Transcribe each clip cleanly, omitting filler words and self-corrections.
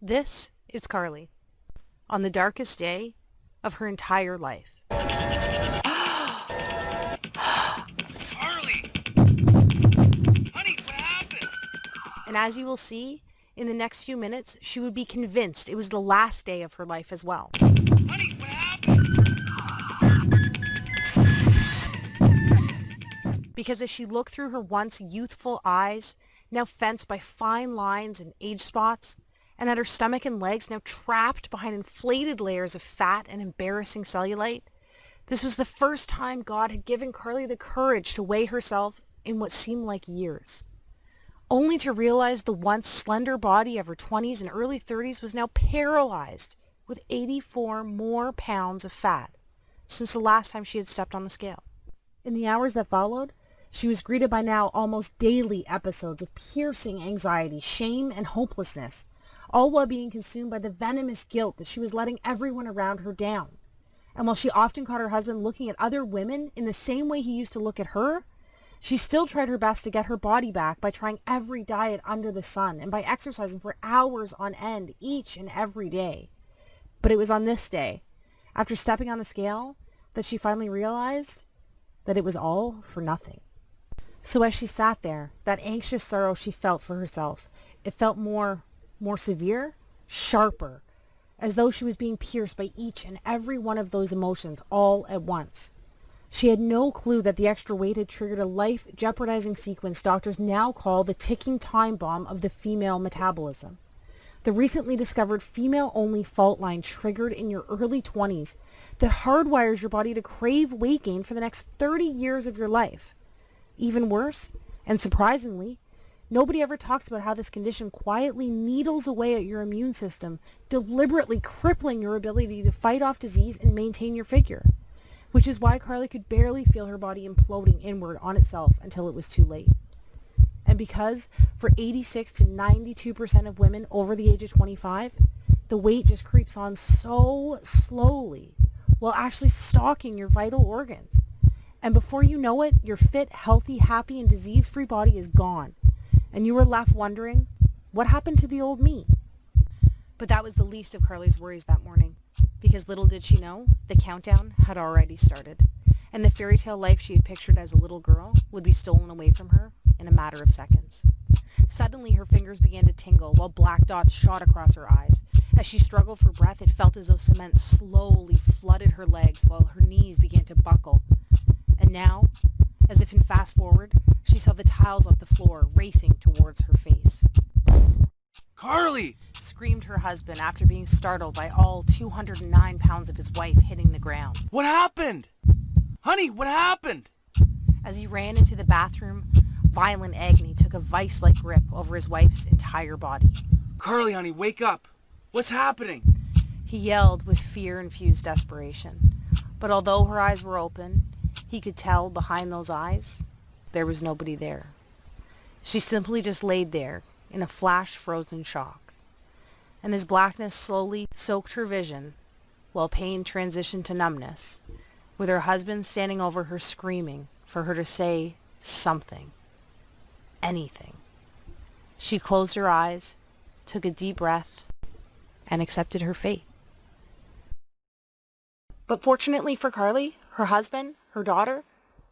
This is Carly on the darkest day of her entire life. Carly! Honey, what happened? And as you will see, in the next few minutes, she would be convinced it was the last day of her life as well. Honey, what happened? Because as she looked through her once youthful eyes, now fenced by fine lines and age spots, and at her stomach and legs now trapped behind inflated layers of fat and embarrassing cellulite, this was the first time God had given Carly the courage to weigh herself in what seemed like years, only to realize the once slender body of her 20s and early 30s was now paralyzed with 84 more pounds of fat since the last time she had stepped on the scale. In the hours that followed, she was greeted by now almost daily episodes of piercing anxiety, shame, and hopelessness, all while being consumed by the venomous guilt that she was letting everyone around her down. And while she often caught her husband looking at other women in the same way he used to look at her, she still tried her best to get her body back by trying every diet under the sun and by exercising for hours on end each and every day. But it was on this day, after stepping on the scale, that she finally realized that it was all for nothing. So as she sat there, that anxious sorrow she felt for herself, it felt more severe, sharper, as though she was being pierced by each and every one of those emotions all at once. She had no clue that the extra weight had triggered a life-jeopardizing sequence doctors now call the ticking time bomb of the female metabolism. The recently discovered female-only fault line triggered in your early 20s that hardwires your body to crave weight gain for the next 30 years of your life. Even worse, and surprisingly, nobody ever talks about how this condition quietly needles away at your immune system, deliberately crippling your ability to fight off disease and maintain your figure. Which is why Carly could barely feel her body imploding inward on itself until it was too late. And because for 86 to 92% of women over the age of 25, the weight just creeps on so slowly while actually stalking your vital organs. And before you know it, your fit, healthy, happy, and disease-free body is gone. And you were left wondering, what happened to the old me? But that was the least of Carly's worries that morning, because little did she know, the countdown had already started, and the fairy tale life she had pictured as a little girl would be stolen away from her in a matter of seconds. Suddenly, her fingers began to tingle while black dots shot across her eyes. As she struggled for breath, it felt as though cement slowly flooded her legs while her knees began to buckle. And now, as if in fast forward, she saw the tiles of the floor racing towards her face. Carly! Screamed her husband after being startled by all 209 pounds of his wife hitting the ground. What happened? Honey, what happened? As he ran into the bathroom, violent agony took a vice-like grip over his wife's entire body. Carly, honey, wake up. What's happening? He yelled with fear-infused desperation. But although her eyes were open, he could tell behind those eyes, there was nobody there. She simply just laid there in a flash-frozen shock. And as blackness slowly soaked her vision, while pain transitioned to numbness, with her husband standing over her screaming for her to say something, anything, she closed her eyes, took a deep breath, and accepted her fate. But fortunately for Carly, her husband, her daughter,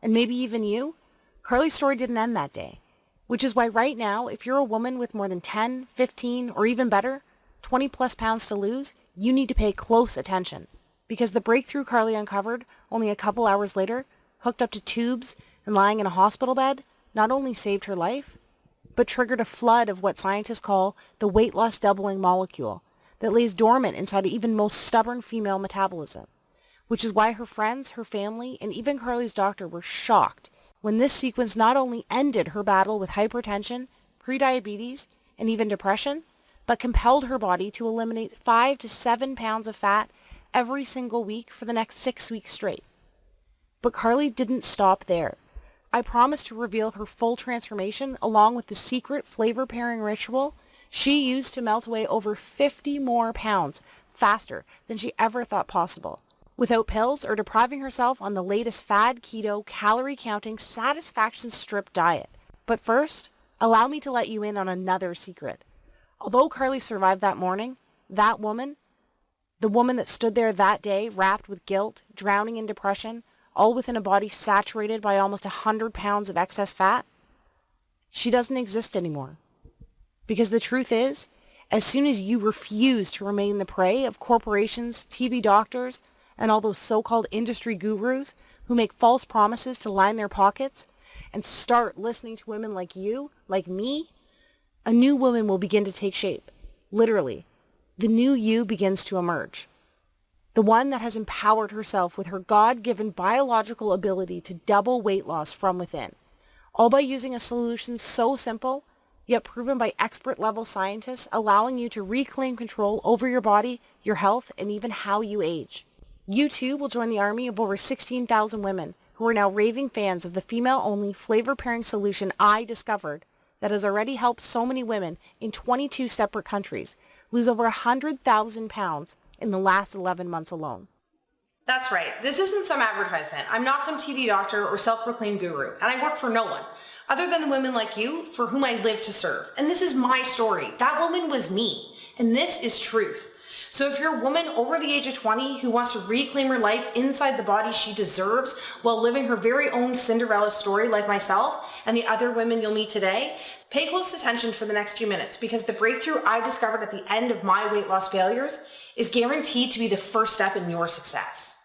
and maybe even you, Carly's story didn't end that day. Which is why right now, if you're a woman with more than 10, 15, or even better, 20 plus pounds to lose, you need to pay close attention. Because the breakthrough Carly uncovered only a couple hours later, hooked up to tubes and lying in a hospital bed, not only saved her life, but triggered a flood of what scientists call the weight loss doubling molecule that lays dormant inside even most stubborn female metabolism. Which is why her friends, her family, and even Carly's doctor were shocked when this sequence not only ended her battle with hypertension, prediabetes, and even depression, but compelled her body to eliminate 5 to 7 pounds of fat every single week for the next 6 weeks straight. But Carly didn't stop there. I promised to reveal her full transformation along with the secret flavor pairing ritual she used to melt away over 50 more pounds faster than she ever thought possible, without pills or depriving herself on the latest fad keto calorie counting satisfaction strip diet. But first, allow me to let you in on another secret. Although Carly survived that morning, that woman, the woman that stood there that day, wrapped with guilt, drowning in depression, all within a body saturated by almost 100 pounds of excess fat, she doesn't exist anymore. Because the truth is, as soon as you refuse to remain the prey of corporations, TV doctors, and all those so-called industry gurus who make false promises to line their pockets, and start listening to women like you, like me, a new woman will begin to take shape. Literally, the new you begins to emerge. The one that has empowered herself with her God-given biological ability to double weight loss from within, all by using a solution so simple, yet proven by expert-level scientists, allowing you to reclaim control over your body, your health, and even how you age. You too will join the army of over 16,000 women who are now raving fans of the female-only flavor-pairing solution I discovered that has already helped so many women in 22 separate countries lose over 100,000 pounds in the last 11 months alone. That's right. This isn't some advertisement. I'm not some TV doctor or self-proclaimed guru, and I work for no one other than the women like you for whom I live to serve. And this is my story. That woman was me, and this is truth. So if you're a woman over the age of 20 who wants to reclaim her life inside the body she deserves while living her very own Cinderella story like myself and the other women you'll meet today, pay close attention for the next few minutes, because the breakthrough I discovered at the end of my weight loss failures is guaranteed to be the first step in your success.